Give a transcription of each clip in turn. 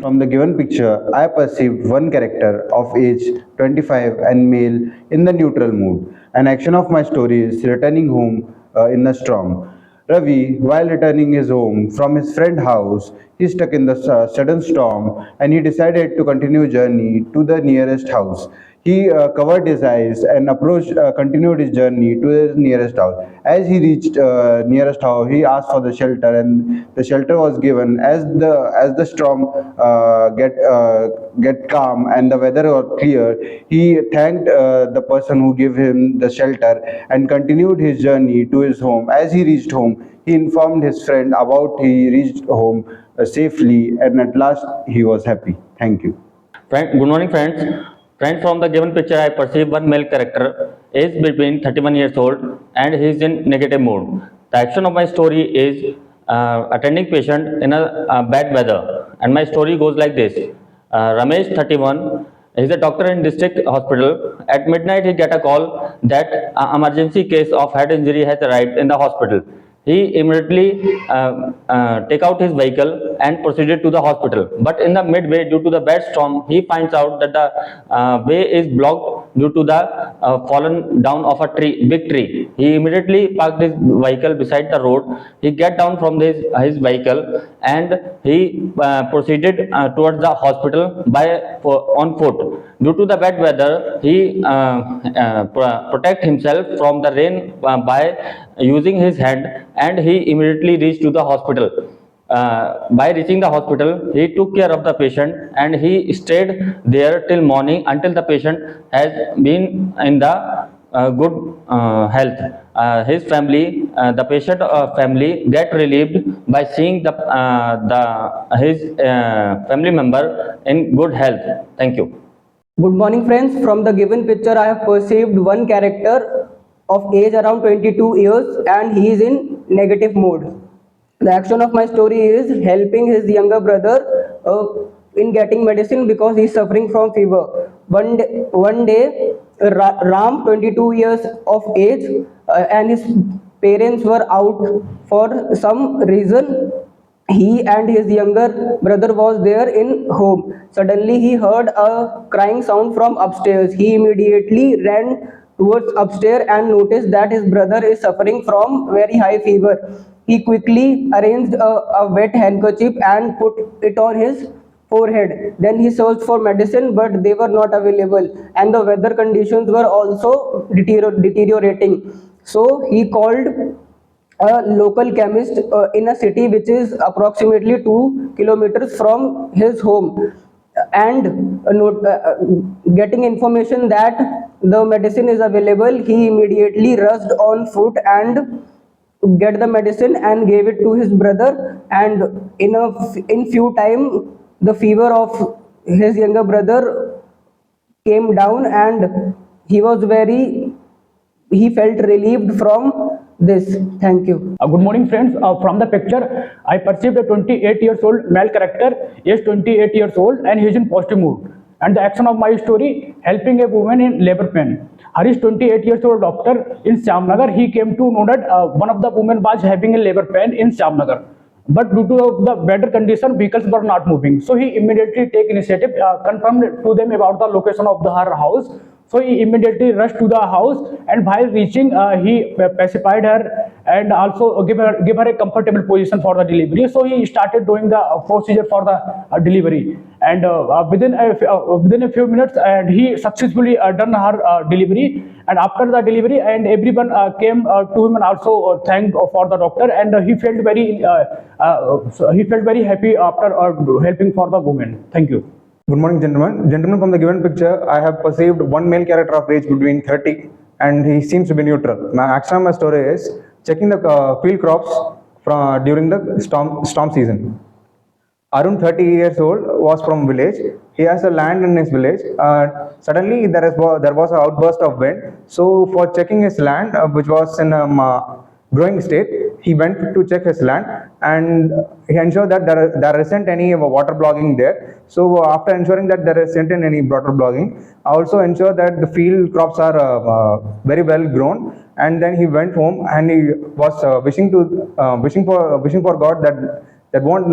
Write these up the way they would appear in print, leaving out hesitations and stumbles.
From the given picture, I perceived one character of age 25 and male in the neutral mood. An action of my story is returning home in a storm. Ravi, while returning his home from his friend's house, he stuck in the sudden storm and he decided to continue journey to the nearest house. He covered his eyes and continued his journey to his nearest house. As he reached nearest house, he asked for the shelter, and the shelter was given. As the storm get calm and the weather got clear, he thanked the person who gave him the shelter and continued his journey to his home. As he reached home, he informed his friend about he reached home safely, and at last he was happy. Thank you. Good morning, friends. Friends, from the given picture, I perceive one male character, age between 31 years old, and he is in negative mood. The action of my story is attending patient in a bad weather, and my story goes like this. Ramesh, 31, is a doctor in district hospital. At midnight, he get a call that emergency case of head injury has arrived in the hospital. He immediately take out his vehicle and proceeded to the hospital. But in the midway, due to the bad storm, he finds out that the way is blocked due to the fallen down of a big tree. He immediately parked his vehicle beside the road. He get down from his vehicle and he proceeded towards the hospital on foot. Due to the bad weather, he protect himself from the rain by using his hand, and he immediately reached to the hospital. By reaching the hospital, he took care of the patient and he stayed there till morning until the patient has been in the good health. His family, the patient family, get relieved by seeing his family member in good health. Thank you. Good morning, friends. From the given picture, I have perceived one character of age around 22 years and he is in negative mood. The action of my story is helping his younger brother in getting medicine because he is suffering from fever. One day Ram, 22 years of age, and his parents were out for some reason. He and his younger brother was there in home. Suddenly he heard a crying sound from upstairs. He immediately ran towards upstairs and noticed that his brother is suffering from very high fever. He quickly arranged a wet handkerchief and put it on his forehead. Then he searched for medicine, but they were not available, and the weather conditions were also deteriorating. So he called a local chemist in a city which is approximately 2 kilometers from his home, and getting information that the medicine is available, he immediately rushed on foot and get the medicine and gave it to his brother, and in few time the fever of his younger brother came down and he felt relieved from this. Thank you. Good morning, friends. From the picture, I perceived a 28 years old male character, is 28 years old, and he is in positive mood. And the action of my story, helping a woman in labor pain. Harish, 28 years old doctor in Shyamnagar, he came to know that one of the women was having a labor pain in Shyamnagar. But due to the weather condition, vehicles were not moving. So he immediately take initiative, confirmed to them about the location of her house. So he immediately rushed to the house, and while reaching, he pacified her and also give her a comfortable position for the delivery. So he started doing the procedure for the delivery, and within a few minutes, and he successfully done her delivery. And after the delivery, and everyone came to him and also thanked for the doctor, and he felt very happy after helping for the woman. Thank you. Good morning, gentlemen. Gentlemen, from the given picture, I have perceived one male character of age between 30 and he seems to be neutral. My action of my story is checking the field crops during the storm season. Arun, 30 years old, was from village. He has a land in his village. Suddenly, there was an outburst of wind. So, for checking his land, which was in growing state, he went to check his land and he ensured that there isn't any water blogging there. So after ensuring that there isn't any water blogging, also ensure that the field crops are very well grown. And then he went home and he was wishing for God that won't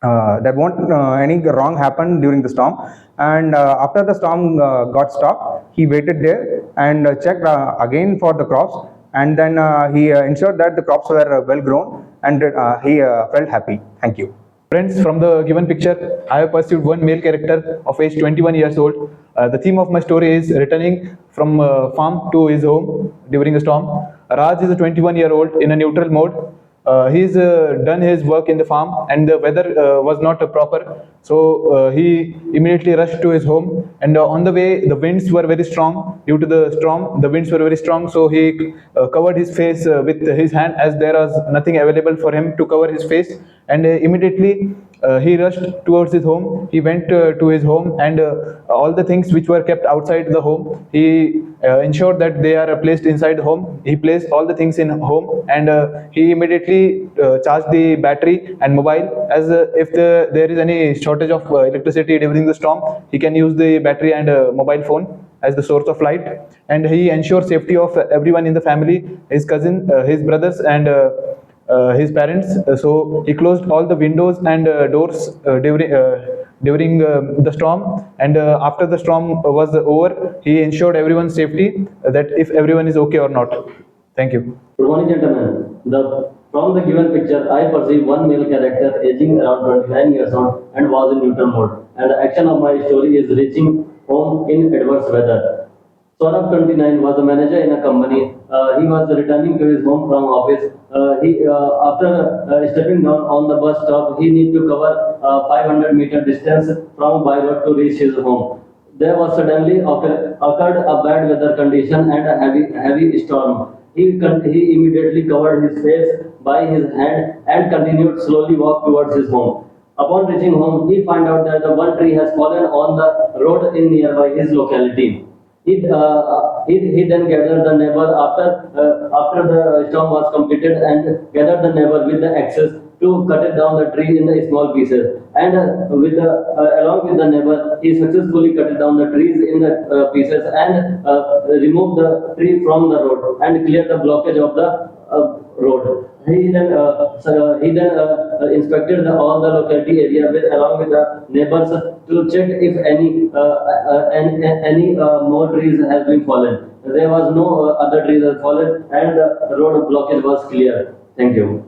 There won't any wrong happen during the storm. And after the storm got stopped, he waited there and checked again for the crops, and then he ensured that the crops were well grown, and he felt happy. Thank you. Friends, from the given picture, I have pursued one male character of age 21 years old. The theme of my story is returning from farm to his home during a storm. Raj is a 21-year-old in a neutral mode. He's done his work in the farm, and the weather was not proper, so he immediately rushed to his home. And on the way, the winds were very strong. Due to the storm, the winds were very strong, so he covered his face with his hand, as there was nothing available for him to cover his face. And immediately he rushed towards his home. He went to his home, and all the things which were kept outside the home, he ensured that they are placed inside the home. He placed all the things in home, and he immediately charged the battery and mobile, as if there is any shortage of electricity during the storm, he can use the battery and mobile phone as the source of light. And he ensures safety of everyone in the family, his cousin, his brothers, and his parents. So he closed all the windows and doors during the storm. And after the storm was over, he ensured everyone's safety, that if everyone is okay or not. Thank you. Good morning, gentlemen. From the given picture, I perceive one male character aging around 29 years old and was in neutral mode. And the action of my story is reaching home in adverse weather. Saurabh, 29, was a manager in a company. He was returning to his home from office. After stepping down on the bus stop, he need to cover 500-meter distance from by road to reach his home. There was suddenly occurred a bad weather condition and a heavy storm. He immediately covered his face by his hand and continued slowly walk towards his home. Upon reaching home, he found out that the one tree has fallen on the road in nearby his locality. He then gathered the neighbor after the storm was completed, and gathered the neighbor with the access to cut it down the tree in the small pieces. And along with the neighbor, he successfully cut it down the trees in the pieces, and removed the tree from the road and cleared the blockage of the road. He then inspected all the locality area along with the neighbors to check if any more trees has been fallen. There was no other trees has fallen, and the road blockage was clear. Thank you.